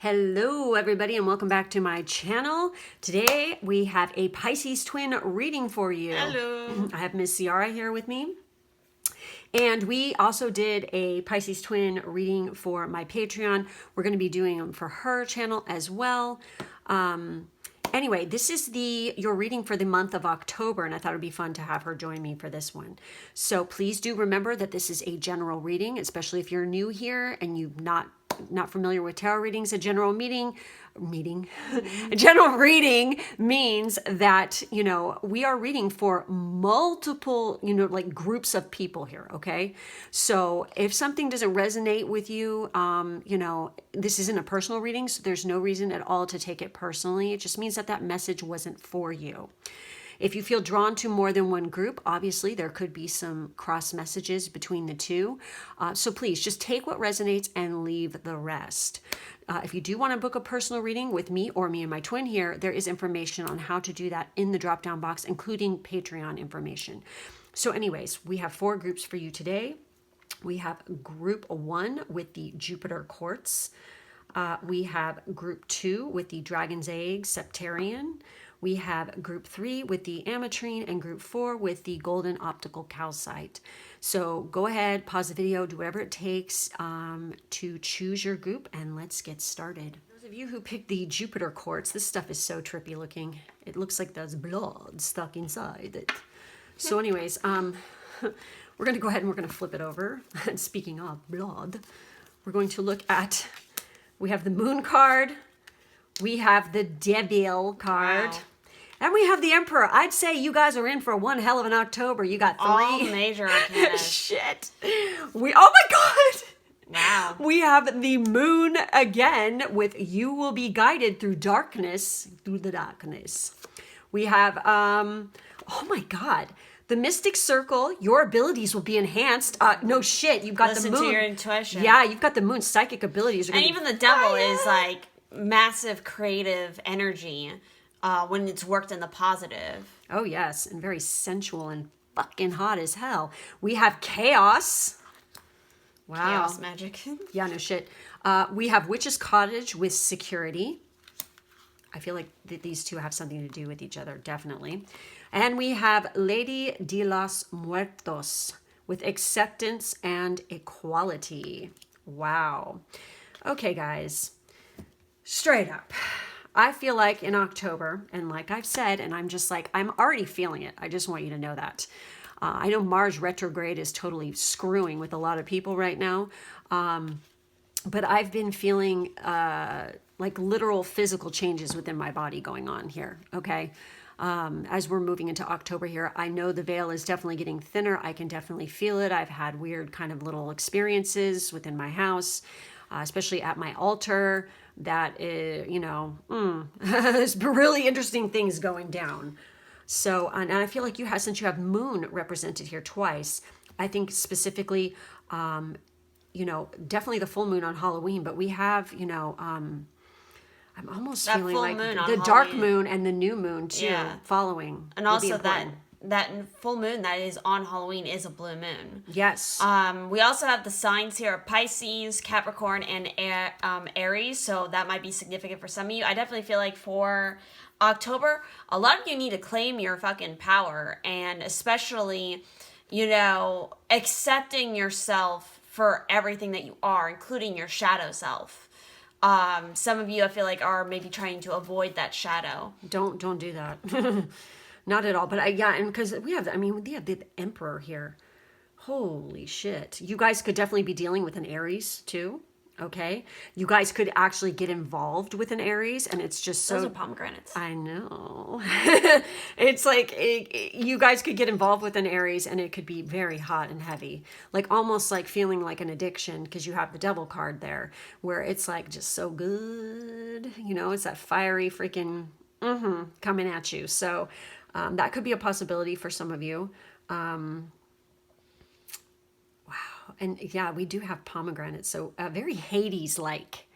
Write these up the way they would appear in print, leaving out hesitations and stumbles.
Hello everybody and welcome back to my channel. Today we have a Pisces twin reading for you. Hello. I have Miss Ciara here with me. And we also did a Pisces twin reading for my Patreon. We're going to be doing them for her channel as well. Anyway, this is your reading for the month of October, and I thought it'd be fun to have her join me for this one. So please do remember that this is a general reading, especially if you're new here and you're not familiar with tarot readings. A general a general reading means that, we are reading for multiple, like groups of people here. Okay. So if something doesn't resonate with you, this isn't a personal reading. So there's no reason at all to take it personally. It just means that message wasn't for you. If you feel drawn to more than one group, obviously there could be some cross messages between the two. So please just take what resonates and leave the rest. If you do want to book a personal reading with me or me and my twin here, there is information on how to do that in the drop-down box, including Patreon information. So anyways, we have 4 groups for you today. We have group 1 with the Jupiter quartz. We have group 2 with the Dragon's Egg Septarian. We have group 3 with the ametrine and group 4 with the golden optical calcite. So go ahead, pause the video, do whatever it takes to choose your group, and let's get started. Those of you who picked the Jupiter quartz, this stuff is so trippy looking. It looks like there's blood stuck inside it. So anyways, we're going to go ahead and we're going to flip it over. And speaking of blood, we're going to look at, we have the moon card, we have the devil card. Wow. And we have the Emperor. I'd say you guys are in for one hell of an October. You got 3. All major arcana. Shit. Oh my God. Wow. We have the moon again with you will be guided through the darkness. We have, oh my God. The Mystic Circle, your abilities will be enhanced. No shit, you've got Listen the moon. to your intuition. Yeah, you've got the moon's psychic abilities. And even the devil is like massive creative energy. When it's worked in the positive. Oh, yes. And very sensual and fucking hot as hell. We have chaos. Wow. Chaos magic. Yeah, no shit. We have Witch's Cottage with security. I feel like these two have something to do with each other, definitely. And we have Lady de los Muertos with acceptance and equality. Wow. Okay, guys. Straight up. I feel like in October, and like I've said, and I'm already feeling it. I just want you to know that. I know Mars retrograde is totally screwing with a lot of people right now. But I've been feeling like literal physical changes within my body going on here, okay? As we're moving into October here, I know the veil is definitely getting thinner. I can definitely feel it. I've had weird kind of little experiences within my house, especially at my altar. That is, there's really interesting things going down. So, and I feel like since you have moon represented here twice, I think specifically, definitely the full moon on Halloween, but we have, I'm almost that feeling like the dark moon and the new moon too, following. And also that full moon that is on Halloween is a blue moon. Yes. We also have the signs here of Pisces, Capricorn, and Aries, so that might be significant for some of you. I definitely feel like for October, a lot of you need to claim your fucking power, and especially, accepting yourself for everything that you are, including your shadow self. Some of you, I feel like, are maybe trying to avoid that shadow. Don't do that. Not at all, but and because we have the Emperor here. Holy shit. You guys could definitely be dealing with an Aries too, okay? You guys could actually get involved with an Aries, and it's just so... Those are pomegranates. I know. It's like, you guys could get involved with an Aries, and it could be very hot and heavy. Like, almost like feeling like an addiction, because you have the Devil card there, where it's like just so good. It's that fiery freaking... coming at you. So... that could be a possibility for some of you. Wow. And yeah, we do have pomegranates. So very Hades-like,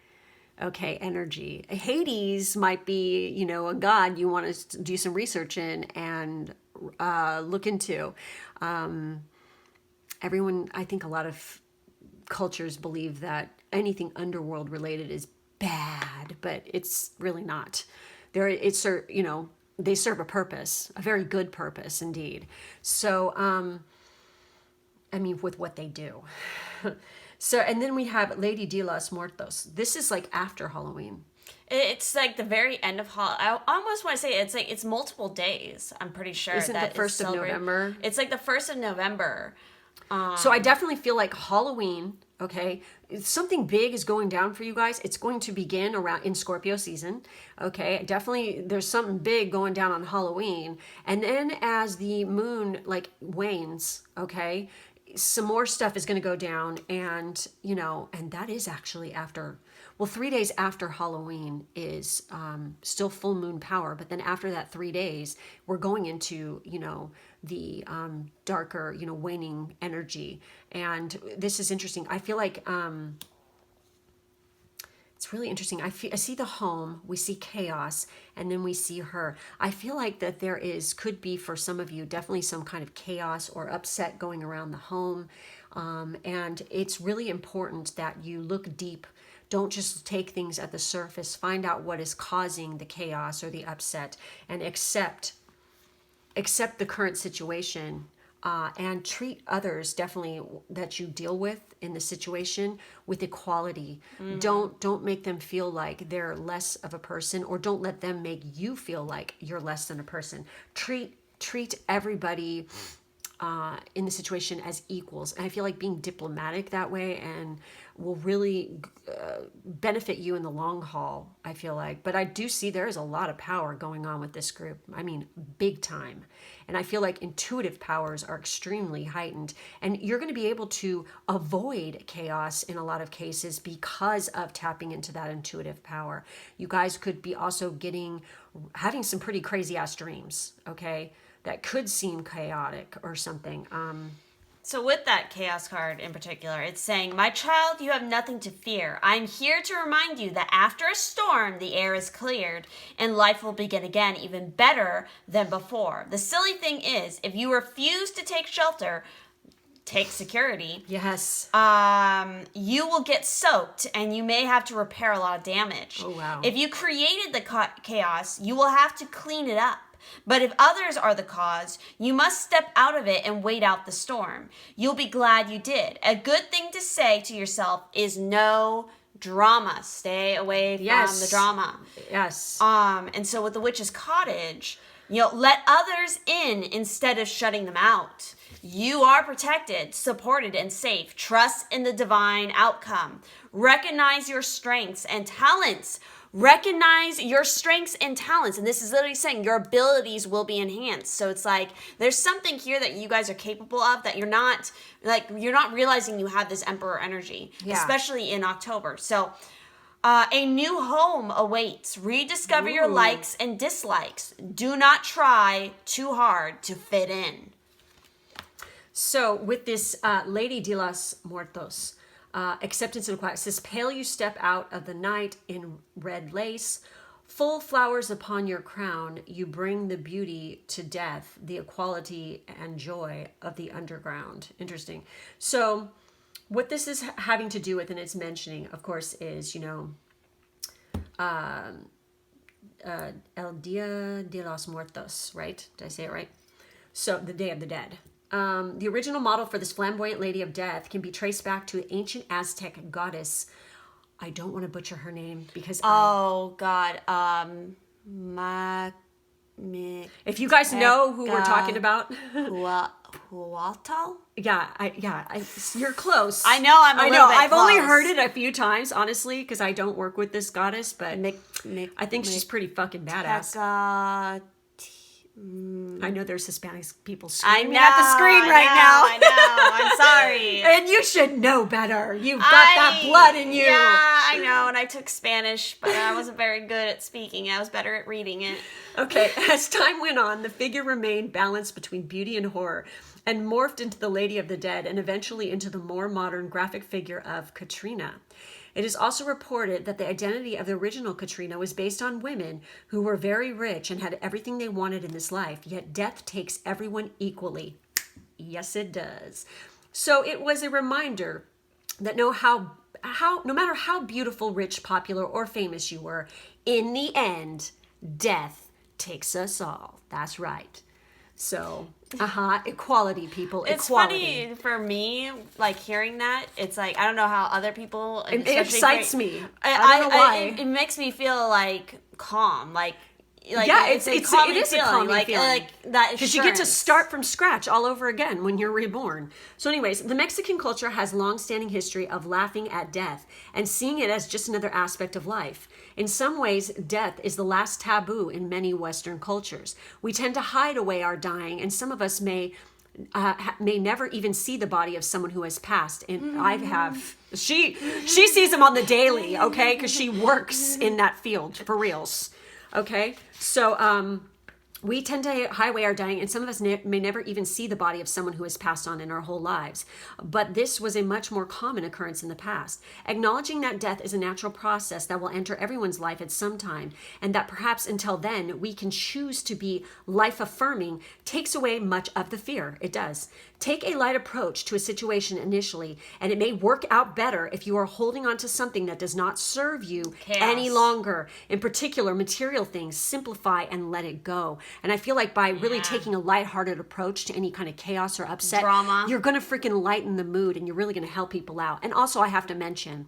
okay, energy. Hades might be, a god you want to do some research in and look into. Everyone, I think a lot of cultures believe that anything underworld related is bad, but it's really not. They serve a purpose, a very good purpose indeed. So, I mean, with what they do. So, and then we have Lady de los Muertos. This is like after Halloween. It's like the very end of I almost want to say it's multiple days. I'm pretty sure. Isn't that the 1st of November? It's like the 1st of November. So I definitely feel like Halloween, okay, something big is going down for you guys. It's going to begin around in Scorpio season, okay? Definitely there's something big going down on Halloween. And then as the moon like wanes, okay, some more stuff is going to go down, and and that is actually after, well, 3 days after Halloween is still full moon power, but then after that 3 days we're going into the darker waning energy. And this is interesting. I feel like it's really interesting. I see the home, we see chaos, and then we see her. I feel like that could be for some of you definitely some kind of chaos or upset going around the home. And it's really important that you look deep. Don't just take things at the surface. Find out what is causing the chaos or the upset, and accept the current situation, and treat others definitely that you deal with in the situation with equality. Don't make them feel like they're less of a person, or don't let them make you feel like you're less than a person. Treat everybody in the situation as equals. And I feel like being diplomatic that way and will really benefit you in the long haul, I feel like. But I do see there is a lot of power going on with this group. I mean, big time. And I feel like intuitive powers are extremely heightened. And you're going to be able to avoid chaos in a lot of cases because of tapping into that intuitive power. You guys could be also having some pretty crazy ass dreams, okay? That could seem chaotic or something. So with that chaos card in particular, it's saying, "My child, you have nothing to fear. I'm here to remind you that after a storm, the air is cleared and life will begin again, even better than before. The silly thing is, if you refuse to take shelter, take security, Yes. you will get soaked and you may have to repair a lot of damage. Oh, wow. If you created the chaos, you will have to clean it up. But if others are the cause, you must step out of it and wait out the storm. You'll be glad you did. A good thing to say to yourself is no drama. Stay away from the drama." Yes. And so with the Witch's Cottage, let others in instead of shutting them out. You are protected, supported, and safe. Trust in the divine outcome. Recognize your strengths and talents. Recognize your strengths and talents. And this is literally saying your abilities will be enhanced. So it's like there's something here that you guys are capable of that you're not realizing you have this Emperor energy, especially in October. So a new home awaits. Rediscover your likes and dislikes. Do not try too hard to fit in. So with this Lady de los Muertos, acceptance and quiet, it says, "Pale you step out of the night in red lace, full flowers upon your crown, you bring the beauty to death, the equality and joy of the underground." Interesting. So what this is having to do with, and it's mentioning, of course, is, El Dia de los Muertos, right? Did I say it right? So the Day of the Dead. The original model for this flamboyant Lady of Death can be traced back to ancient Aztec goddess. I don't want to butcher her name because God. if you guys know who we're talking about, Huatal? you're close. I know. I've only heard it a few times, honestly, because I don't work with this goddess, but I think she's pretty fucking badass. I know there's Hispanic people screaming at the screen right now. I know. I'm sorry. And you should know better. You've got that blood in you. Yeah, I know. And I took Spanish, but I wasn't very good at speaking. I was better at reading it. Okay, as time went on, the figure remained balanced between beauty and horror and morphed into the Lady of the Dead and eventually into the more modern graphic figure of Katrina. It is also reported that the identity of the original Katrina was based on women who were very rich and had everything they wanted in this life, yet death takes everyone equally. Yes, it does. So it was a reminder that no matter how beautiful, rich, popular, or famous you were, in the end, death takes us all. That's right. So, equality, people. It's Equality. funny for me, like hearing that. It's like I don't know how other people. It especially excites me. I don't know why. It makes me feel like calm, like yeah, it's it calming is a feeling, calming like feeling. like that Because you get to assurance. start from scratch all over again when you're reborn. So anyways, the Mexican culture has long-standing history of laughing at death and seeing it as just another aspect of life. In some ways, death is the last taboo in many Western cultures. We tend to hide away our dying, and some of us may never even see the body of someone who has passed. And I have. She sees them on the daily, okay? Because she works in that field for reals. Okay, so we tend to highway our dying, and some of us may never even see the body of someone who has passed on in our whole lives. But this was a much more common occurrence in the past. Acknowledging that death is a natural process that will enter everyone's life at some time, and that perhaps until then we can choose to be life-affirming, takes away much of the fear. It does. Take a light approach to a situation initially, and it may work out better if you are holding on to something that does not serve you any longer. In particular, material things, simplify and let it go. And I feel like by really taking a lighthearted approach to any kind of chaos or upset, Drama. you're going to freaking lighten the mood, and you're really going to help people out. And also, I have to mention,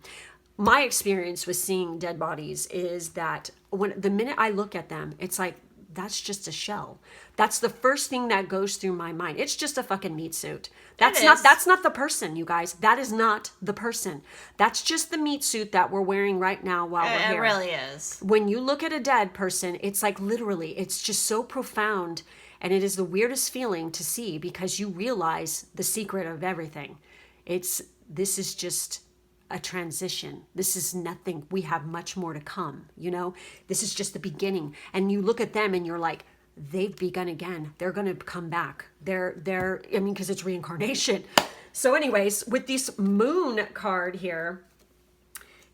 my experience with seeing dead bodies is that the minute I look at them, it's like, that's just a shell. That's the first thing that goes through my mind. It's just a fucking meat suit. That's not the person, you guys. That is not the person. That's just the meat suit that we're wearing right now while we're here. It really is. When you look at a dead person, it's like literally, it's just so profound, and it is the weirdest feeling to see because you realize the secret of everything. This is just a transition. This is nothing. We have much more to come, you know? This is just the beginning. And you look at them and you're like, they've begun again. They're going to come back. Because it's reincarnation. So anyways, with this moon card here,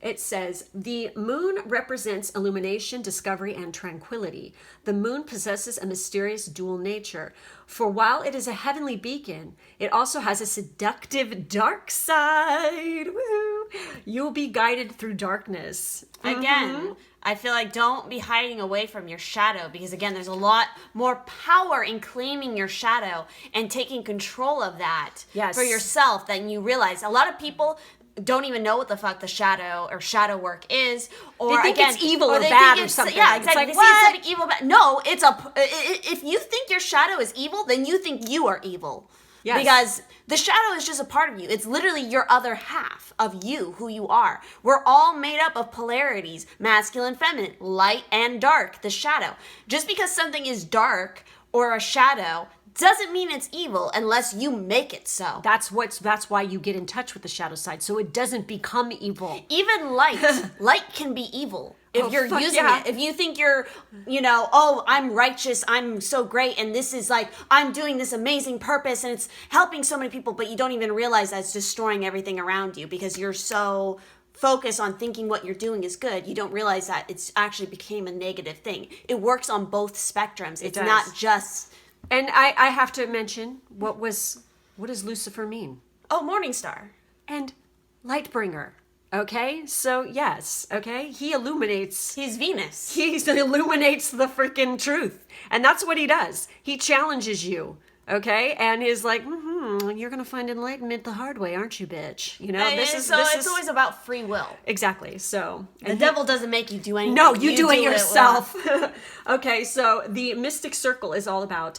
it says, the moon represents illumination, discovery, and tranquility. The moon possesses a mysterious dual nature. For while it is a heavenly beacon, it also has a seductive dark side. Woo! You'll be guided through darkness. Again, I feel like don't be hiding away from your shadow because, again, there's a lot more power in claiming your shadow and taking control of that for yourself than you realize. A lot of people don't even know what the fuck the shadow or shadow work is, or they think again, it's evil or they bad think or something. Yeah, exactly. It's They like, see what? it's something evil, bad. No, if you think your shadow is evil, then you think you are evil. Yes. Because the shadow is just a part of you. It's literally your other half of you, who you are. We're all made up of polarities, masculine, feminine, light and dark, the shadow. Just because something is dark or a shadow doesn't mean it's evil unless you make it so. That's why you get in touch with the shadow side, so it doesn't become evil. Even light can be evil. If you're using yeah. it, if you think you're, oh, I'm righteous, I'm so great, and this is like, I'm doing this amazing purpose, and it's helping so many people, but you don't even realize that it's destroying everything around you because you're so focused on thinking what you're doing is good. You don't realize that it's actually became a negative thing. It works on both spectrums. It's not just... And I have to mention, what does Lucifer mean? Oh, Morningstar. And Lightbringer. Okay, so yes, okay, he illuminates. He's Venus. He illuminates the freaking truth, and that's what he does. He challenges you, okay, and is like, you're gonna find enlightenment the hard way, aren't you, bitch? It's always about free will. Exactly. So the devil doesn't make you do anything. No, you do it well. yourself. Okay, so the mystic circle is all about,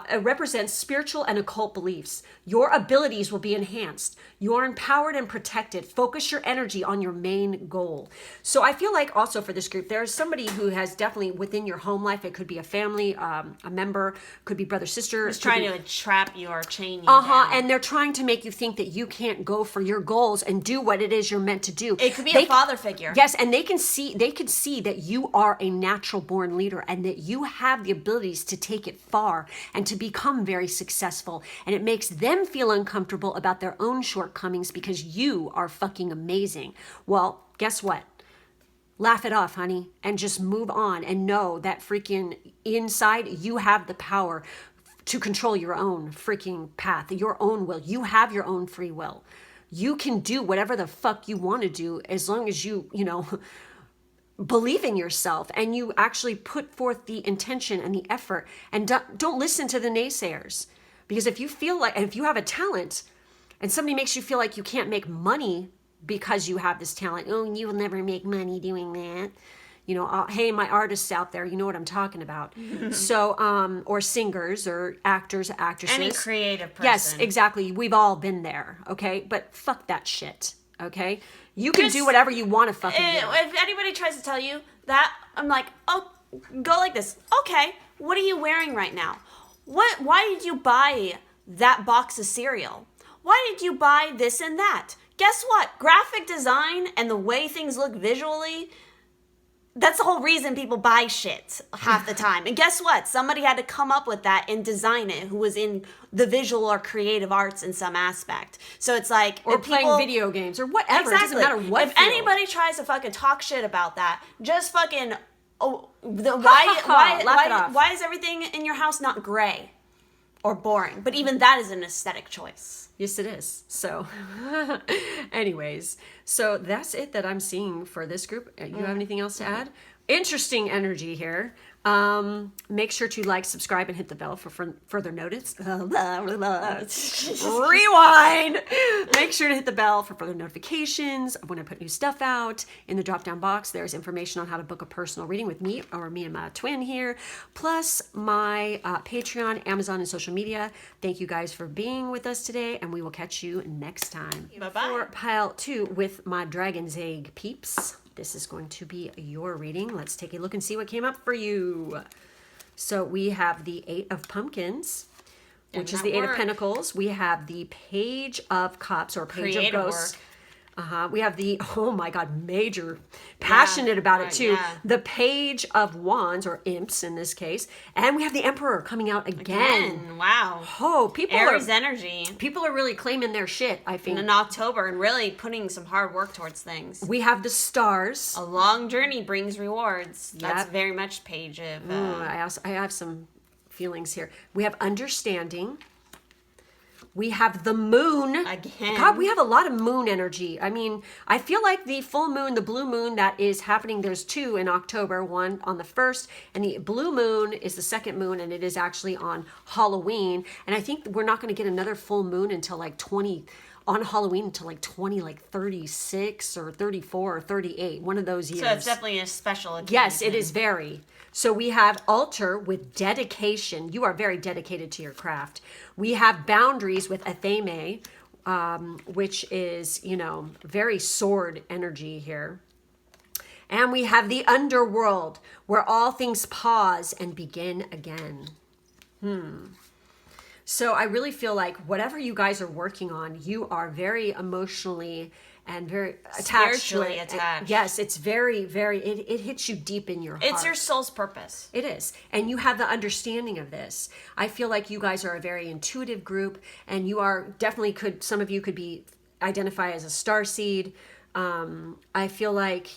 it represents spiritual and occult beliefs. Your abilities will be enhanced. You're empowered and protected. Focus your energy on your main goal. So I feel like also for this group, there's somebody who has definitely within your home life, it could be a family, a member, could be brother, sister. Who's trying to trap you or chain you down. And they're trying to make you think that you can't go for your goals and do what it is you're meant to do. It could be a father figure. Yes, and they could see that you are a natural born leader and that you have the abilities to take it far and to become very successful. And it makes them feel uncomfortable about their own shortcomings because you are fucking amazing. Well, guess what? Laugh it off, honey, and just move on and know that freaking inside you have the power to control your own freaking path, your own will. You have your own free will. you can do whatever the fuck you want to do as long as you know, believe in yourself and you actually put forth the intention and the effort, and don't listen to the naysayers. Because if you feel like, and if you have a talent and somebody makes you feel like you can't make money because you have this talent, oh, you will never make money doing that. You know, hey, my artists out there, you know what I'm talking about. So, or singers or actors, actresses. Any creative person. Yes, exactly. We've all been there, okay? But fuck that shit, okay? You can do whatever you want to fucking do. If anybody tries to tell you that, I'm like, oh, go like this. Okay, what are you wearing right now? Why did you buy that box of cereal? Why did you buy this and that? Guess what? Graphic design and the way things look visually, that's the whole reason people buy shit half the time. And guess what? Somebody had to come up with that and design it who was in the visual or creative arts in some aspect. So it's like... Or playing video games or whatever. Exactly. It doesn't matter what If field. anybody tries to fucking talk shit about that, just fucking... Oh, Laugh it off. why is everything in your house not gray or boring? But even that is an aesthetic choice. Yes, it is. So, anyways, so that's it that I'm seeing for this group. You have anything else to add? Interesting energy here. Make sure to like, subscribe, and hit the bell for further notice. Rewind. Make sure to hit the bell for further notifications of when I put new stuff out. In the drop-down box, there's information on how to book a personal reading with me or me and my twin here, plus my Patreon, Amazon, and social media. Thank you guys for being with us today, and we will catch you next time. Bye-bye. For pile 2 with my Dragon's Egg peeps. This is going to be your reading. Let's take a look and see what came up for you. So we have the 8 of Pumpkins, which is the 8 of Pentacles. We have the Page of Cups or Page of Ghosts. We have the, oh my God, major, passionate about it too. Yeah. The Page of Wands, or Imps in this case. And we have the Emperor coming out again. Wow. Oh, people Aries are energy. people are really claiming their shit, I think. In October and really putting some hard work towards things. We have the Stars. A long journey brings rewards. That's Yep. very much Page of... I have some feelings here. We have Understanding. We have the Moon. Again. God, we have a lot of moon energy. I mean, I feel like the full moon, the blue moon that is happening, there's 2 in October, one on the 1st, and the blue moon is the second moon, and it is actually on Halloween. And I think we're not going to get another full moon until like 20, on Halloween until like 36 or 34 or 38, one of those years. So it's definitely a special occasion. Yes, it is very. So we have Altar with dedication. You are very dedicated to your craft. We have Boundaries with Athame, which is, you know, very sword energy here. And we have the Underworld, where all things pause and begin again. So I really feel like whatever you guys are working on, you are very emotionally and very attached. Spiritually attached. Yes, it's very, very, it hits you deep in your heart. It's your soul's purpose. It is. And you have the understanding of this. I feel like you guys are a very intuitive group, and you are definitely some of you could be identify as a starseed. I feel like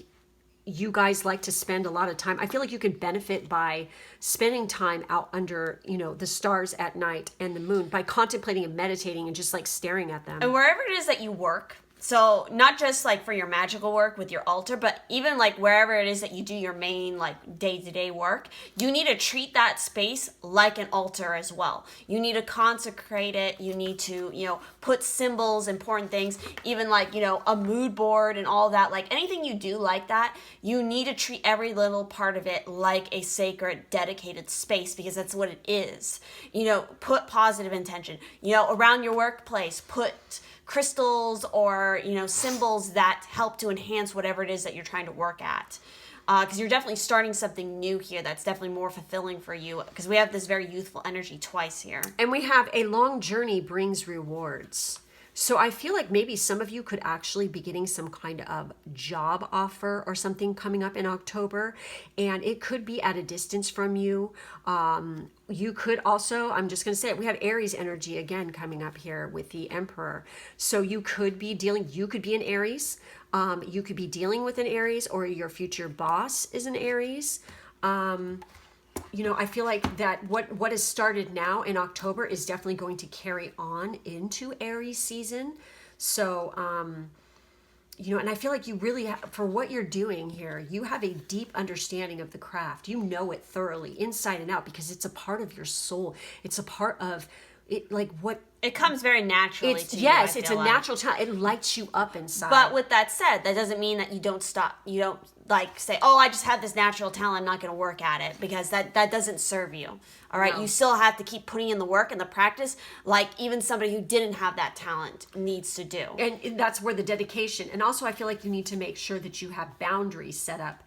you guys like to spend a lot of time. I feel like you can benefit by spending time out under, you know, the stars at night and the moon by contemplating and meditating and just like staring at them. And wherever it is that you work, so not just like for your magical work with your altar, but even like wherever it is that you do your main like day-to-day work, you need to treat that space like an altar as well. You need to consecrate it. You need to, you know, put symbols, important things, even like, you know, a mood board and all that. Like anything you do like that, you need to treat every little part of it like a sacred, dedicated space, because that's what it is. You know, put positive intention. You know, around your workplace, put crystals or, you know, symbols that help to enhance whatever it is that you're trying to work at. Because you're definitely starting something new here that's definitely more fulfilling for you, because we have this very youthful energy twice here. And we have a long journey brings rewards. So I feel like maybe some of you could actually be getting some kind of job offer or something coming up in October, and it could be at a distance from you. You could also, I'm just going to say it, we have Aries energy again coming up here with the Emperor. So you could be an Aries. You could be dealing with an Aries, or your future boss is an Aries. You know, I feel like that what has started now in October is definitely going to carry on into Aries season. So, and I feel like you really, for what you're doing here, you have a deep understanding of the craft. You know it thoroughly, inside and out, because it's a part of your soul. It's a part of it, like what. It comes very naturally to you. Yes, I it's feel a like. natural talent. It lights you up inside. But with that said, that doesn't mean that you don't stop. You don't like say, "Oh, I just have this natural talent. I'm not going to work at it," because that doesn't serve you. All right, No. you still have to keep putting in the work and the practice, like even somebody who didn't have that talent needs to do. And that's where the dedication. And also, I feel like you need to make sure that you have boundaries set up.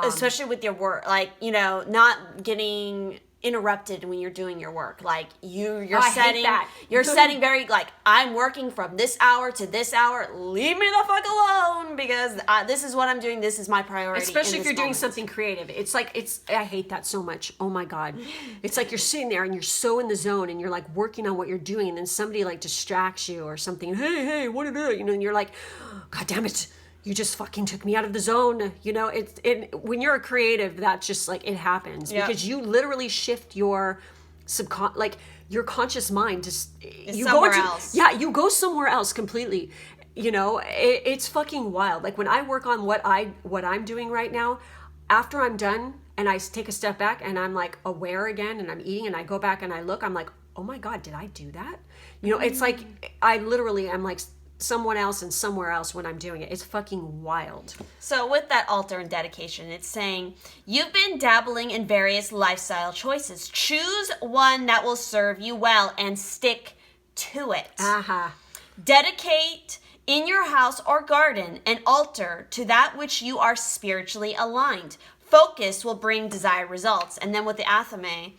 Especially with your work, like not getting interrupted when you're doing your work. Like you're I hate setting that. you're setting very like, I'm working from this hour to this hour. Leave me the fuck alone, because this is what I'm doing. This is my priority. Especially in if this you're doing moment. something creative. I hate that so much. Oh my God. It's like you're sitting there and you're so in the zone and you're like working on what you're doing, and then somebody like distracts you or something. Hey, what are you? And you're like, God damn it. You just fucking took me out of the zone. When you're a creative, that's just like, it happens. Yep. Because you literally shift your your conscious mind you somewhere go else. Yeah, you go somewhere else completely. It's fucking wild. Like when I work on what I'm doing right now, after I'm done and I take a step back and I'm like aware again and I'm eating and I go back and I look, I'm like, oh my God, did I do that? It's like I literally am like someone else and somewhere else when I'm doing it. It's fucking wild. So with that altar and dedication, it's saying, you've been dabbling in various lifestyle choices. Choose one that will serve you well and stick to it. Aha. Dedicate in your house or garden an altar to that which you are spiritually aligned. Focus will bring desired results. And then with the athame,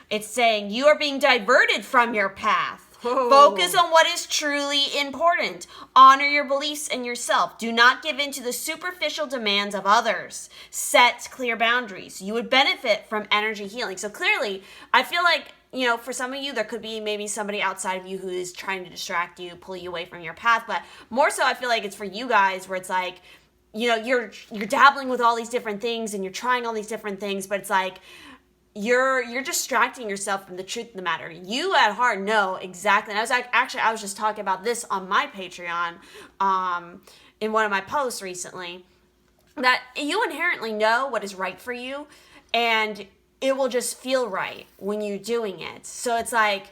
it's saying, you are being diverted from your path. Oh. Focus on what is truly important. Honor your beliefs and yourself. Do not give in to the superficial demands of others. Set clear boundaries. You would benefit from energy healing. So clearly, I feel like, for some of you, there could be maybe somebody outside of you who is trying to distract you, pull you away from your path. But more so, I feel like it's for you guys where it's like, you're dabbling with all these different things and you're trying all these different things, but it's like, you're distracting yourself from the truth of the matter. You at heart know exactly. And I was just talking about this on my Patreon, in one of my posts recently, that you inherently know what is right for you, and it will just feel right when you're doing it. So it's like,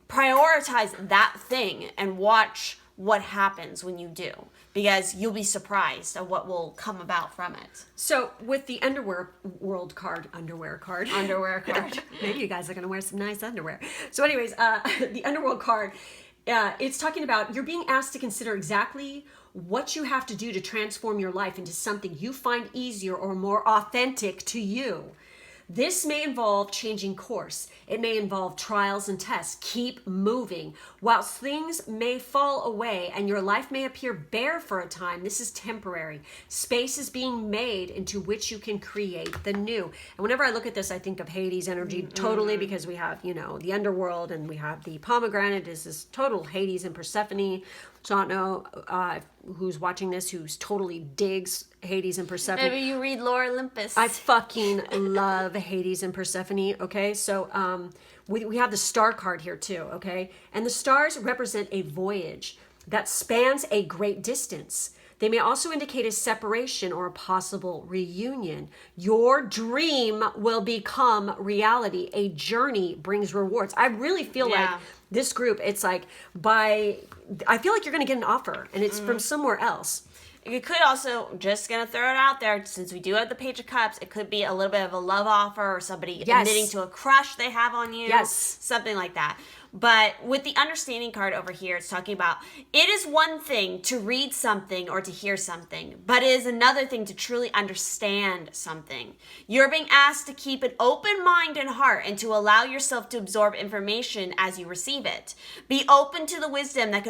prioritize that thing and watch what happens when you do, because you'll be surprised at what will come about from it. So with the underwear card, maybe you guys are going to wear some nice underwear. So anyways, the underworld card, it's talking about you're being asked to consider exactly what you have to do to transform your life into something you find easier or more authentic to you. This may involve changing course. It may involve trials and tests. Keep moving. Whilst things may fall away and your life may appear bare for a time, this is temporary. Space is being made into which you can create the new. And whenever I look at this, I think of Hades energy totally, because we have, the underworld and we have the pomegranate is this total Hades and Persephone. So I don't know who's watching this who's totally digs Hades and Persephone. Maybe you read Lore Olympus. I fucking love Hades and Persephone, okay? So we have the star card here too, okay? And the stars represent a voyage that spans a great distance. They may also indicate a separation or a possible reunion. Your dream will become reality. A journey brings rewards. I really feel like this group, it's like I feel like you're going to get an offer and it's from somewhere else. You could also, just going to throw it out there, since we do have the Page of Cups, it could be a little bit of a love offer or somebody admitting to a crush they have on you. Yes. Something like that. But with the understanding card over here, it's talking about, it is one thing to read something or to hear something, but it is another thing to truly understand something. You're being asked to keep an open mind and heart and to allow yourself to absorb information as you receive it. Be open to the wisdom that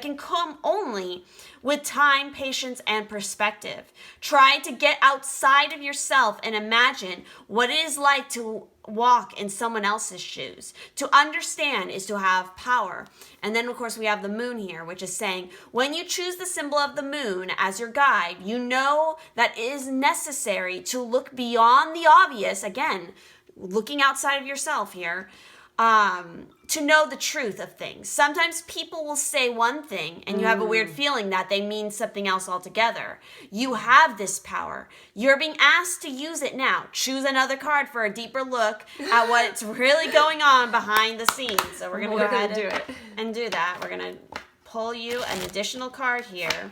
can come only with time, patience, and perspective. Try to get outside of yourself and imagine what it is like to walk in someone else's shoes. To understand is to have power. And then, of course, we have the moon here, which is saying, when you choose the symbol of the moon as your guide, you know that it is necessary to look beyond the obvious, again, looking outside of yourself here, to know the truth of things. Sometimes people will say one thing and you have a weird feeling that they mean something else altogether. You have this power. You're being asked to use it now. Choose another card for a deeper look at what's really going on behind the scenes. So we're going to go ahead and do that. We're going to pull you an additional card here.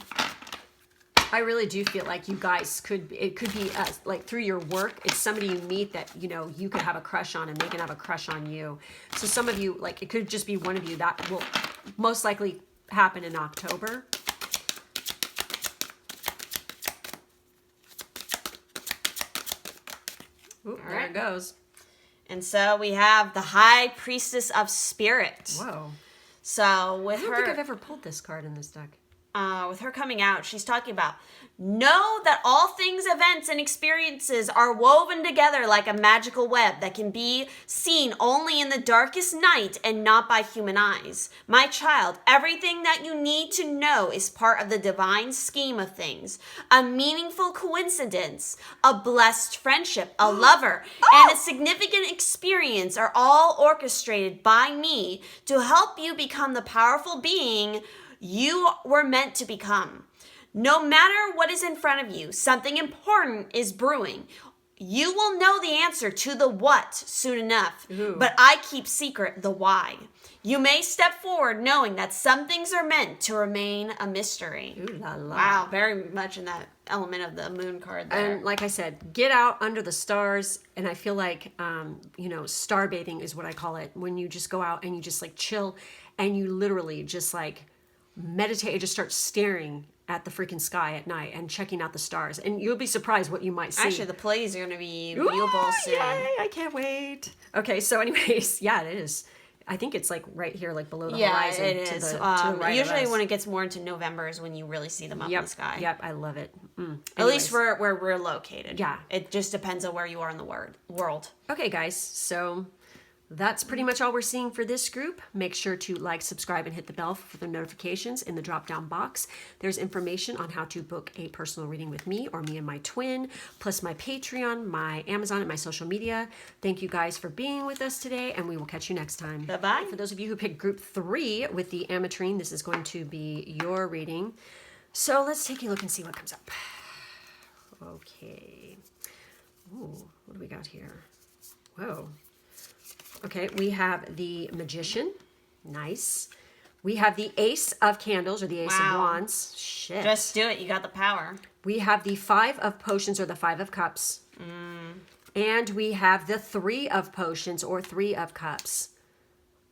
I really do feel like you guys it could be like through your work, it's somebody you meet that, you know, you could have a crush on and they can have a crush on you. So some of you, like, it could just be one of you that will most likely happen in October. Ooh, there it goes. And so we have the High Priestess of Spirit. Whoa. So with I don't her, think I've ever pulled this card in this deck. with her coming out, she's talking about know that all things, events, and experiences are woven together like a magical web that can be seen only in the darkest night and not by human eyes. My child, everything that you need to know is part of the divine scheme of things. A meaningful coincidence, a blessed friendship, a lover, and a significant experience are all orchestrated by me to help you become the powerful being you were meant to become. No matter what is in front of you, something important is brewing. You will know the answer to the what soon enough, but I keep secret the why. You may step forward knowing that some things are meant to remain a mystery. Ooh la la. Wow, very much in that element of the moon card there. And like I said, get out under the stars. And I feel like, you know, star bathing is what I call it. When you just go out and you just like chill and you literally just like meditate and just start staring at the freaking sky at night and checking out the stars. And you'll be surprised what you might see. Actually, the plays are going to be viewable soon. Yay, I can't wait. Okay, so anyways, yeah, it is. I think it's like right here, like below the horizon. It to is. the right of Usually us. when it gets more into November is when you really see them up in the sky. Yep, I love it. At least where we're located. Yeah. It just depends on where you are in the world. Okay, guys, so that's pretty much all we're seeing for this group. Make sure to like, subscribe, and hit the bell for the notifications in the drop-down box. There's information on how to book a personal reading with me or me and my twin, plus my Patreon, my Amazon, and my social media. Thank you guys for being with us today, and we will catch you next time. Bye-bye. For those of you who picked group 3 with the ametrine, this is going to be your reading. So let's take a look and see what comes up. Okay. Ooh, what do we got here? Whoa. Okay, we have the Magician. Nice. We have the Ace of Candles, or the Ace of Wands. Shit. Just do it. You got the power. We have the Five of Potions, or the Five of Cups. And we have the Three of Potions, or Three of Cups.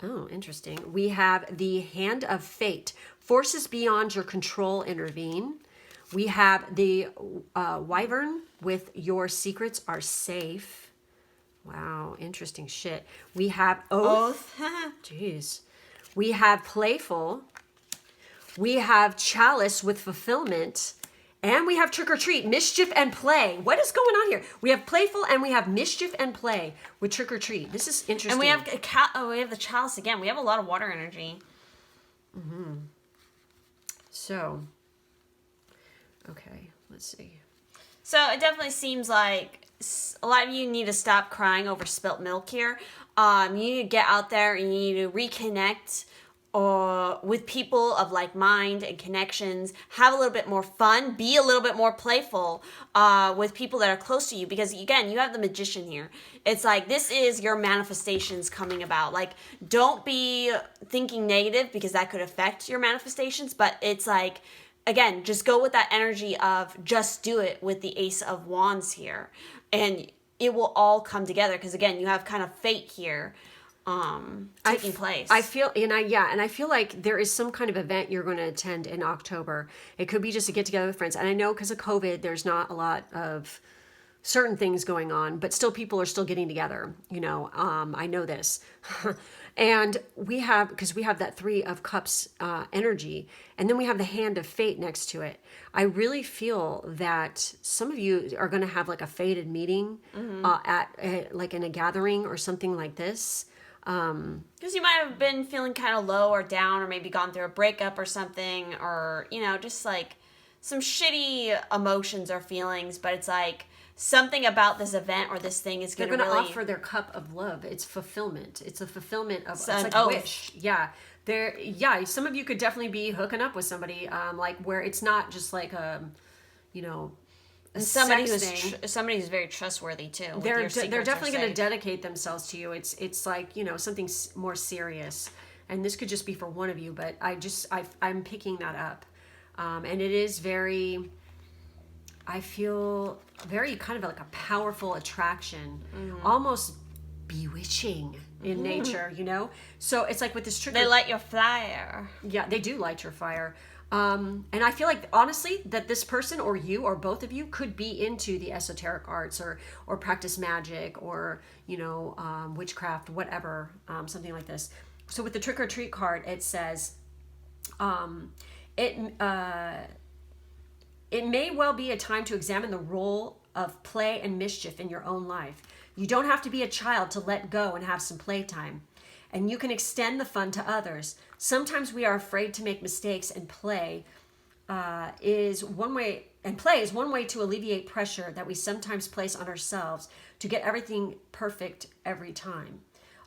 Oh, interesting. We have the Hand of Fate. Forces beyond your control intervene. We have the Wyvern with Your Secrets Are Safe. Wow, interesting shit. We have Oath. Jeez. We have Playful. We have Chalice with Fulfillment. And we have Trick or Treat, Mischief and Play. What is going on here? We have Playful and we have Mischief and Play with Trick or Treat. This is interesting. And we have we have the Chalice again. We have a lot of water energy. So, okay, let's see. So it definitely seems like a lot of you need to stop crying over spilt milk here. You need to get out there and you need to reconnect with people of like mind and connections. Have a little bit more fun. Be a little bit more playful with people that are close to you. Because again, you have the Magician here. It's like this is your manifestations coming about. Like don't be thinking negative because that could affect your manifestations. But it's like, again, just go with that energy of just do it with the Ace of Wands here. And it will all come together because, again, you have kind of fate here taking place. I feel, and I feel like there is some kind of event you're going to attend in October. It could be just a get together with friends. And I know because of COVID, there's not a lot of certain things going on, but still people are still getting together. You know, I know this. And we have, because we have that Three of Cups energy, and then we have the Hand of Fate next to it. I really feel that some of you are going to have like a fated meeting like in a gathering or something like this. Because you might have been feeling kind of low or down or maybe gone through a breakup or something or, you know, just like some shitty emotions or feelings. But it's like something about this event or this thing is They're going to going to really offer their cup of love. It's fulfillment. It's a fulfillment of, So it's an like oath. wish. Yeah. Yeah, some of you could definitely be hooking up with somebody, like where it's not just like you know, a somebody sex who's thing. somebody who's very trustworthy too. with They're your they're secrets are definitely going to safe. dedicate themselves to you. It's like, you know, something more serious, and this could just be for one of you, but I'm picking that up, and it is very, I feel very kind of like a powerful attraction, almost bewitching in nature, you know. So it's like with this trick. They light your flyer. Yeah, they do light your fire. And I feel like honestly that this person or you or both of you could be into the esoteric arts or practice magic or, you know, witchcraft, whatever, something like this. So with the trick or treat card, it says, it may well be a time to examine the role of play and mischief in your own life. You don't have to be a child to let go and have some playtime. And you can extend the fun to others. Sometimes we are afraid to make mistakes, and play is one way to alleviate pressure that we sometimes place on ourselves to get everything perfect every time.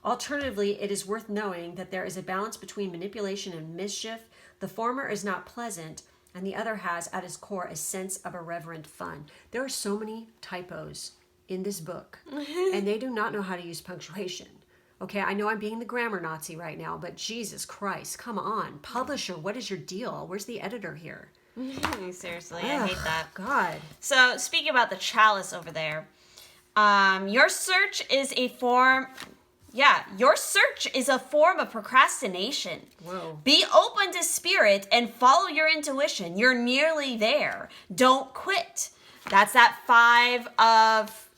Alternatively, it is worth knowing that there is a balance between manipulation and mischief. The former is not pleasant, and the other has at its core a sense of irreverent fun. There are so many typos in this book, and they do not know how to use punctuation. Okay, I know I'm being the grammar Nazi right now, but Jesus Christ, come on. Publisher, what is your deal? Where's the editor here? Seriously, I hate that. God. So, speaking about the chalice over there, your search is a form. Yeah, your search is a form of procrastination. Whoa. Be open to spirit and follow your intuition. You're nearly there. Don't quit. That's that 5 of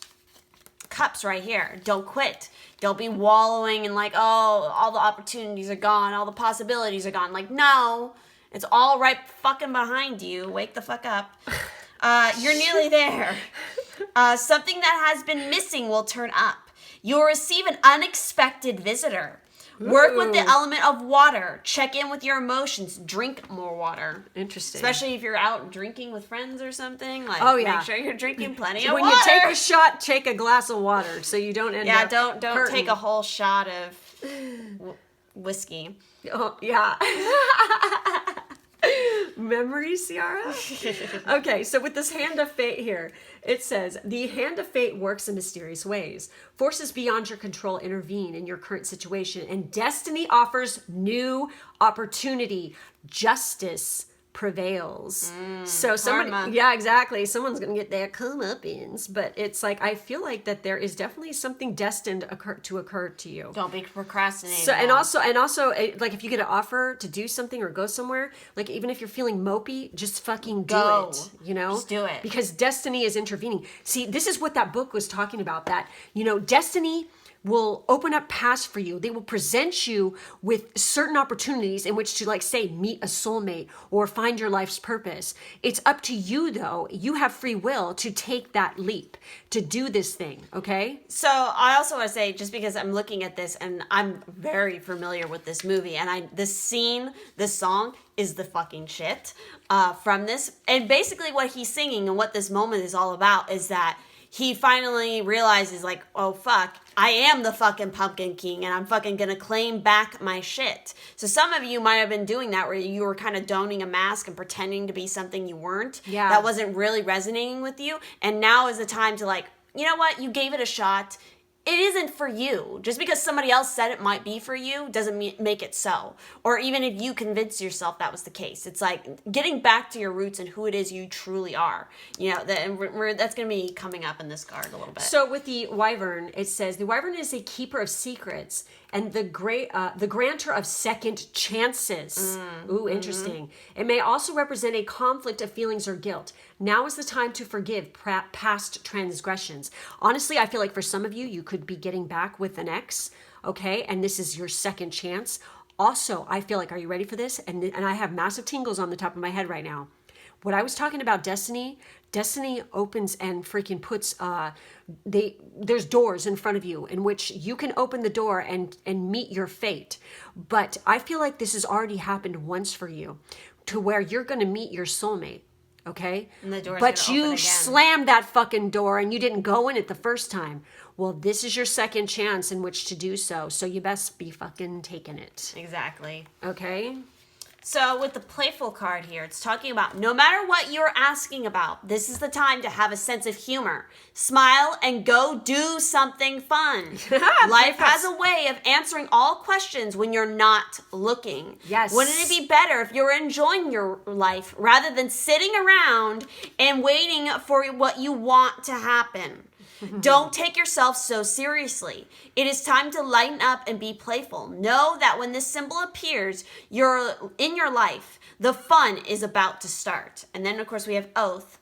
cups right here. Don't quit. Don't be wallowing in like, oh, all the opportunities are gone. All the possibilities are gone. Like, no, it's all right fucking behind you. Wake the fuck up. You're nearly there. Something that has been missing will turn up. You'll receive an unexpected visitor. Work with the element of water. Check in with your emotions. Drink more water. Interesting. Especially if you're out drinking with friends or something. Like, Oh, yeah. make sure you're drinking plenty of When water. you take a shot, take a glass of water so you don't end Yeah, up don't hurting. take a whole shot of whiskey. Oh, yeah. Memories, Ciara? Okay, so with this hand of fate here, it says, the hand of fate works in mysterious ways. Forces beyond your control intervene in your current situation, and destiny offers new opportunity. Justice prevails. So somebody, karma. yeah, exactly. Someone's going to get their comeuppance, but it's like, I feel like that there is definitely something destined to occur to you. Don't be procrastinating. So and also like if you get an offer to do something or go somewhere, like even if you're feeling mopey, just fucking Go. do it, you know? Just do it. Because destiny is intervening. See, this is what that book was talking about, that, you know, destiny will open up paths for you. They will present you with certain opportunities in which to, like, say, meet a soulmate or find your life's purpose. It's up to you, though. You have free will to take that leap, to do this thing, okay? So I also want to say, just because I'm looking at this and I'm very familiar with this movie, and this scene, this song is the fucking shit from this. And basically what he's singing and what this moment is all about is that he finally realizes, like, oh fuck, I am the fucking Pumpkin King and I'm fucking gonna claim back my shit. So some of you might have been doing that, where you were kind of donning a mask and pretending to be something you weren't. Yeah. That wasn't really resonating with you. And now is the time to, like, you know what? You gave it a shot. It isn't for you. Just because somebody else said it might be for you doesn't make it so. Or even if you convinced yourself that was the case. It's like getting back to your roots and who it is you truly are. You know, that's going to be coming up in this card a little bit. So with the wyvern, it says, the wyvern is a keeper of secrets and the grantor of second chances. Ooh, interesting. It may also represent a conflict of feelings or guilt. Now is the time to forgive past transgressions. Honestly, I feel like for some of you, you could be getting back with an ex, okay? And this is your second chance. Also, I feel like, are you ready for this? And I have massive tingles on the top of my head right now. What I was talking about, Destiny opens and freaking puts, there's doors in front of you in which you can open the door and meet your fate. But I feel like this has already happened once for you, to where you're going to meet your soulmate. okay? And the door's But gonna you open again. slammed that fucking door and you didn't go in it the first time. Well, this is your second chance in which to do so. So you best be fucking taking it, Exactly. okay? So with the playful card here, it's talking about no matter what you're asking about, this is the time to have a sense of humor. Smile and go do something fun. Life has a way of answering all questions when you're not looking. Yes. Wouldn't it be better if you were enjoying your life rather than sitting around and waiting for what you want to happen? Don't take yourself so seriously. It is time to lighten up and be playful. Know that when this symbol appears, you're in your life, the fun is about to start. And then, of course, we have oath.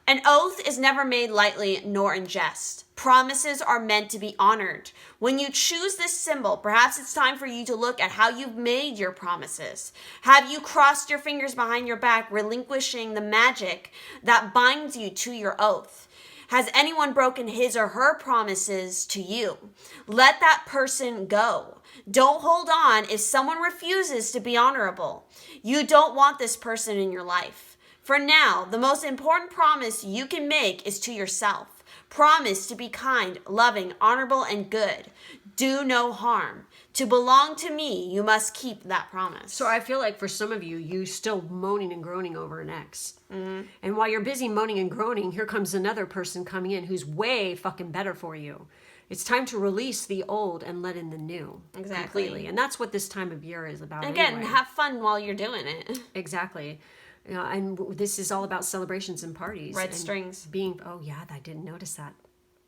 An oath is never made lightly nor in jest. Promises are meant to be honored. When you choose this symbol, perhaps it's time for you to look at how you've made your promises. Have you crossed your fingers behind your back, relinquishing the magic that binds you to your oath? Has anyone broken his or her promises to you? Let that person go. Don't hold on if someone refuses to be honorable. You don't want this person in your life. For now, the most important promise you can make is to yourself. Promise to be kind, loving, honorable, and good. Do no harm. To belong to me, you must keep that promise. So I feel like for some of you, you still moaning and groaning over an ex. Mm-hmm. And while you're busy moaning and groaning, here comes another person coming in who's way fucking better for you. It's time to release the old and let in the new. Exactly. Completely. And that's what this time of year is about. Again, anyway. have fun while you're doing it. Exactly. And this is all about celebrations and parties. Red and strings. Oh yeah, I didn't notice that.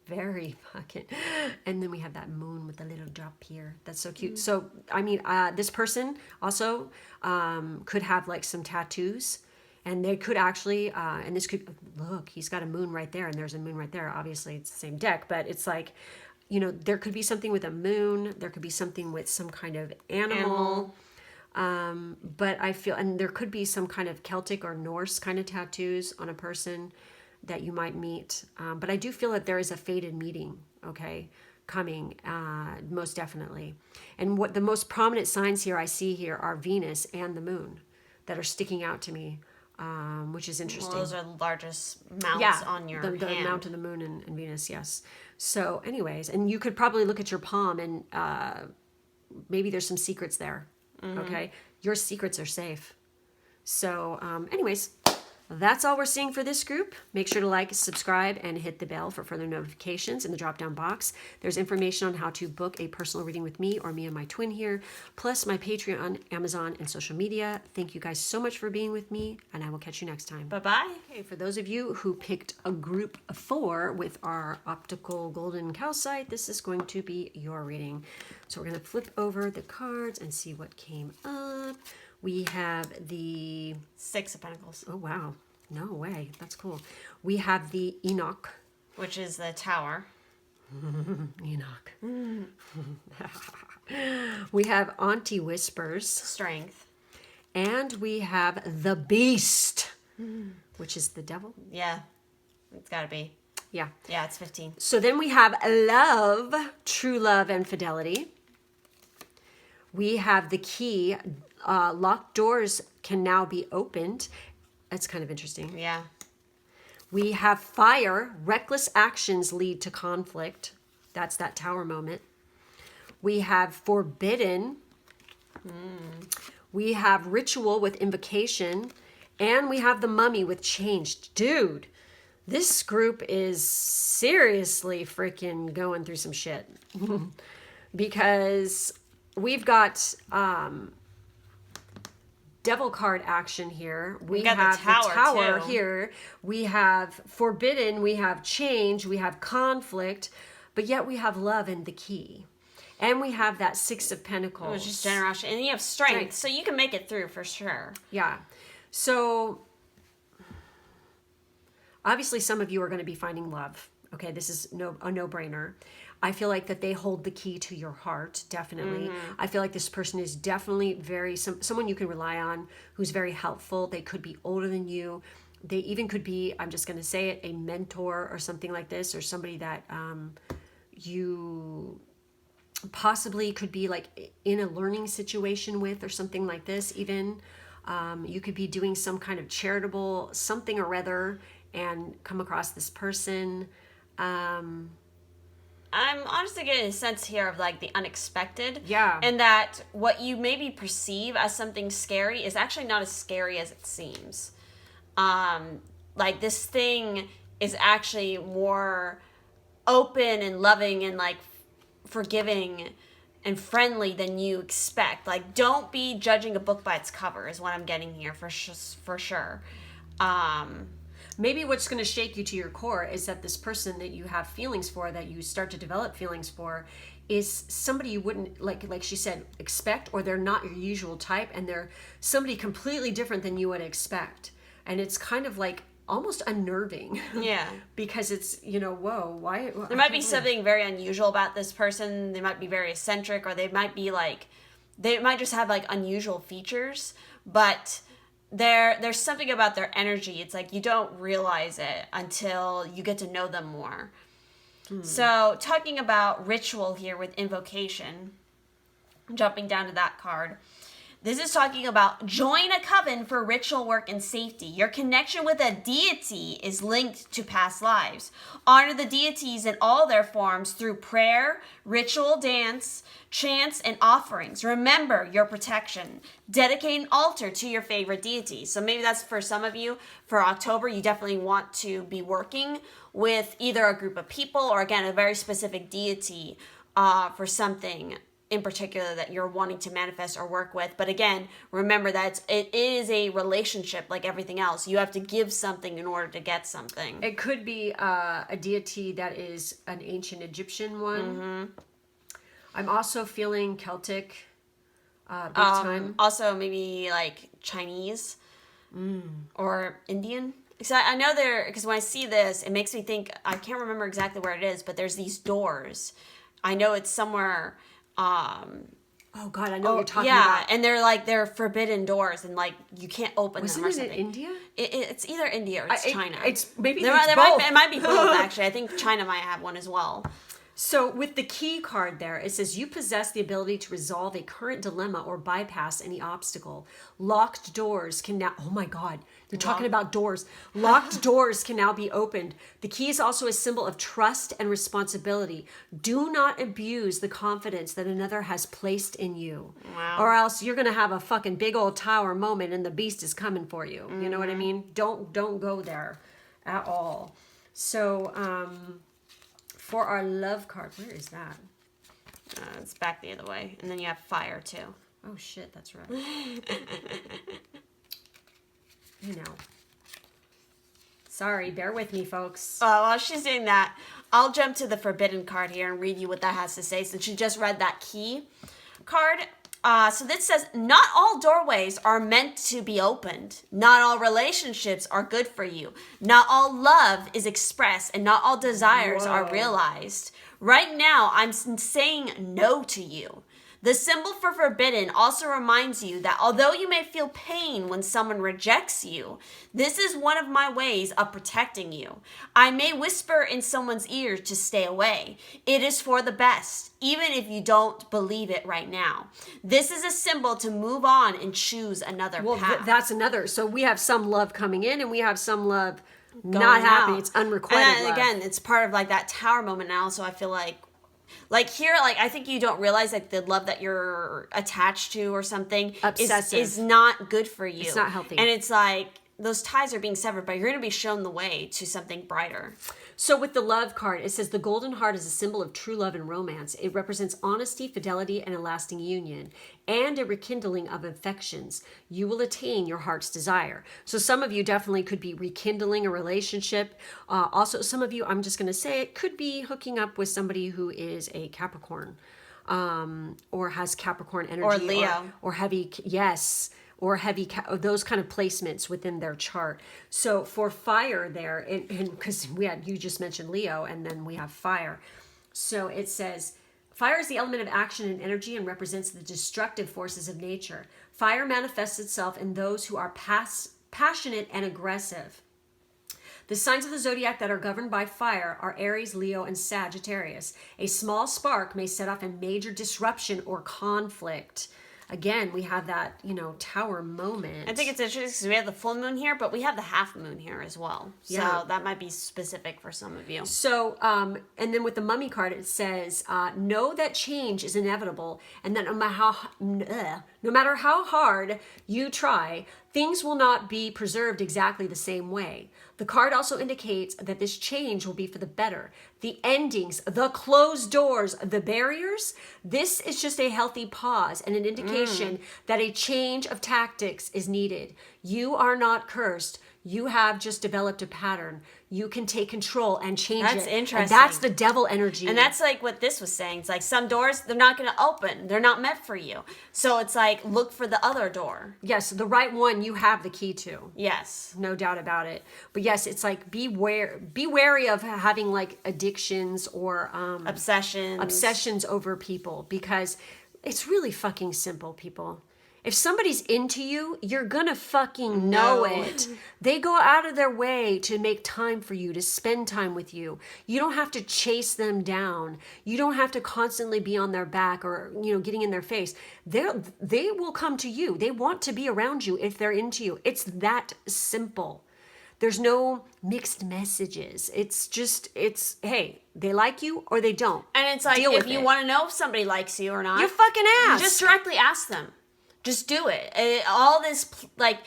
Very fucking. And then we have that moon with the little drop here. That's so cute. So, I mean, this person also could have like some tattoos. And they could actually, and this could, look, he's got a moon right there. And there's a moon right there. Obviously, it's the same deck. But it's like, you know, there could be something with a moon. There could be something with some kind of animal. But I feel, and there could be some kind of Celtic or Norse kind of tattoos on a person that you might meet. But I do feel that there is a fated meeting, okay, coming, most definitely. And what the most prominent signs here I see here are Venus and the moon that are sticking out to me, which is interesting. Well, those are the largest mounts on your the hand. mount of the moon and Venus, yes. So anyways, and you could probably look at your palm and maybe there's some secrets there, okay? Your secrets are safe. So anyways, that's all we're seeing for this group. Make sure to like, subscribe, and hit the bell for further notifications in the drop-down box. There's information on how to book a personal reading with me or me and my twin here, plus my Patreon, Amazon, and social media. Thank you guys so much for being with me, and I will catch you next time. Bye-bye. Okay, for those of you who picked a group 4 with our optical golden calcite, this is going to be your reading. So we're going to flip over the cards and see what came up. We have the... 6 of Pentacles. Oh, wow. No way. That's cool. We have the Enoch. Which is the Tower. Enoch. We have Auntie Whispers. Strength. And we have the Beast, which is the devil. Yeah. It's gotta be. Yeah. Yeah, it's 15. So then we have love, true love, and fidelity. We have the key. Locked doors can now be opened. That's kind of interesting. Yeah. We have fire. Reckless actions lead to conflict. That's that tower moment. We have forbidden. We have ritual with invocation. And we have the mummy with changed. Dude, this group is seriously freaking going through some shit. Because we've got devil card action here. We got have the tower, too. here. We have forbidden. We have change. We have conflict. But yet we have love and the key. And we have that 6 of Pentacles. Which is generosity. And you have strength, so you can make it through for sure. Yeah. So obviously some of you are going to be finding love. Okay, this is a no-brainer. I feel like that they hold the key to your heart, definitely. I feel like this person is definitely someone you can rely on, who's very helpful. They could be older than you. They even could be, I'm just going to say it, a mentor or something like this, or somebody that you possibly could be like in a learning situation with or something like this even. You could be doing some kind of charitable something or other and come across this person. I'm honestly getting a sense here of like the unexpected. Yeah. And that what you maybe perceive as something scary is actually not as scary as it seems. Like this thing is actually more open and loving and like forgiving and friendly than you expect. Like, don't be judging a book by its cover is what I'm getting here for sure. Maybe what's going to shake you to your core is that this person that you have feelings for, that you start to develop feelings for, is somebody you wouldn't, like she said, expect, or they're not your usual type, and they're somebody completely different than you would expect. And it's kind of like almost unnerving. Yeah. Because it's, whoa, why? There might be something very unusual about this person. They might be very eccentric, or they might be like, they might just have like unusual features, but there's something about their energy. It's like you don't realize it until you get to know them more. So talking about ritual here with invocation, jumping down to that card. This is talking about join a coven for ritual work and safety. Your connection with a deity is linked to past lives. Honor the deities in all their forms through prayer, ritual dance, chants, and offerings. Remember your protection. Dedicate an altar to your favorite deity. So maybe that's for some of you. For October, you definitely want to be working with either a group of people or, again, a very specific deity for something in particular that you're wanting to manifest or work with. But again, remember that it is a relationship like everything else. You have to give something in order to get something. It could be a deity that is an ancient Egyptian one. I'm also feeling Celtic big time. Also maybe like Chinese or Indian. So I know because when I see this, it makes me think, I can't remember exactly where it is, but there's these doors. I know it's somewhere. Oh God, I know what you're talking about. And they're forbidden doors, and like you can't open them or something. Wasn't it in India? It's either India or it's China. It's maybe there it's might, both. it might be both actually. I think China might have one as well. So with the key card there, it says you possess the ability to resolve a current dilemma or bypass any obstacle. Locked doors can now, oh my God, you're talking about doors. Locked doors can now be opened. The key is also a symbol of trust and responsibility. Do not abuse the confidence that another has placed in you. Wow. Or else you're going to have a fucking big old tower moment and the beast is coming for you. You know what I mean? Don't go there at all. So, for our love card, where is that? It's back the other way, and then you have fire too. Oh shit, that's right. Sorry, bear with me, folks. While she's doing that, I'll jump to the forbidden card here and read you what that has to say, since you just read that key card. So this says, not all doorways are meant to be opened. Not all relationships are good for you. Not all love is expressed, and not all desires are realized. Right now, I'm saying no to you. The symbol for forbidden also reminds you that although you may feel pain when someone rejects you, this is one of my ways of protecting you. I may whisper in someone's ear to stay away. It is for the best, even if you don't believe it right now. This is a symbol to move on and choose another path. That's another. So we have some love coming in and we have some love not happening. It's unrequited and love. Again, it's part of like that tower moment now, so I feel like here, like I think you don't realize like the love that you're attached to or something is not good for you. It's not healthy. And it's like those ties are being severed, but you're going to be shown the way to something brighter. So with the love card, it says the golden heart is a symbol of true love and romance. It represents honesty, fidelity, and a lasting union, and a rekindling of affections. You will attain your heart's desire. So some of you definitely could be rekindling a relationship. Also, some of you, I'm just going to say it, could be hooking up with somebody who is a Capricorn, or has Capricorn energy. Or Leo. Or heavy, yes. Or heavy, those kind of placements within their chart. So for fire there, and because you just mentioned Leo, and then we have fire. So it says, fire is the element of action and energy and represents the destructive forces of nature. Fire manifests itself in those who are passionate and aggressive. The signs of the zodiac that are governed by fire are Aries, Leo, and Sagittarius. A small spark may set off a major disruption or conflict. again, we have that, tower moment. I think it's interesting because we have the full moon here, but we have the half moon here as well. So Yeah. that might be specific for some of you. So, and then with the Mummy card, it says, know that change is inevitable and that no matter how hard you try, things will not be preserved exactly the same way. The card also indicates that this change will be for the better. The endings, the closed doors, the barriers, this is just a healthy pause and an indication that a change of tactics is needed. You are not cursed. You have just developed a pattern. You can take control and change it. That's interesting. And that's the devil energy. And that's like what this was saying. It's like some doors, they're not going to open. They're not meant for you. So it's like, look for the other door. yes, the right one you have the key to. Yes. No doubt about it. But yes, it's like be wary of having like addictions or obsessions over people, because it's really fucking simple, people. If somebody's into you, you're gonna fucking know it. They go out of their way to make time for you, to spend time with you. You don't have to chase them down. You don't have to constantly be on their back or, getting in their face. They will come to you. They want to be around you if they're into you. It's that simple. There's no mixed messages. It's hey, they like you or they don't. And it's like, Deal if with you it. want to know if somebody likes you or not, You fucking ask. just directly ask them. Just do it. All this, like,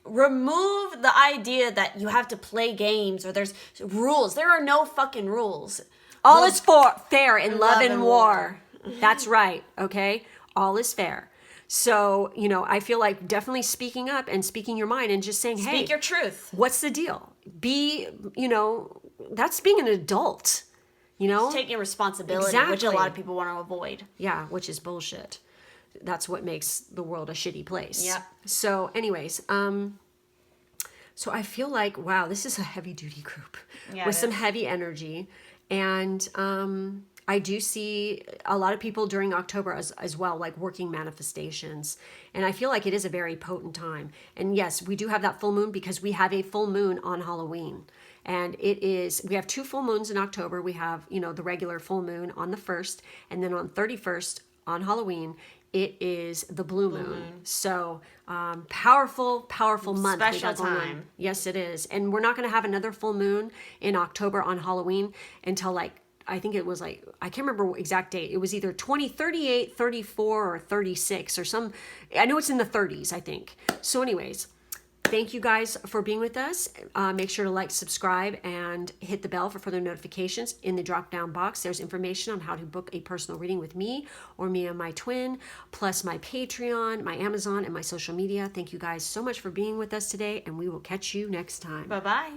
remove the idea that you have to play games or there's rules. There are no fucking rules. All is fair in love and war. That's right, okay? All is fair. So, I feel like definitely speaking up and speaking your mind and just saying, hey, Speak your truth. what's the deal? That's being an adult, Taking responsibility, which a Exactly. lot of people want to avoid. Yeah, which is bullshit. That's what makes the world a shitty place. Yep. So anyways, so I feel like, wow, this is a heavy duty group Yeah, with it some is. heavy energy. And I do see a lot of people during October as well, like working manifestations. And I feel like it is a very potent time. And yes, we do have that full moon because we have a full moon on Halloween. And we have 2 full moons in October. We have, the regular full moon on the 1st, and then on 31st on Halloween, it is the blue moon. So powerful month. we Special got going on. time. Yes, it is. And we're not going to have another full moon in October on Halloween until I think it was I can't remember what exact date. It was either 2038, 34, or 36 or some. I know it's in the 30s, I think. So anyways, thank you guys for being with us. Make sure to like, subscribe, and hit the bell for further notifications. In the drop down box, there's information on how to book a personal reading with me or me and my twin, plus my Patreon, my Amazon, and my social media. Thank you guys so much for being with us today, and we will catch you next time. Bye-bye.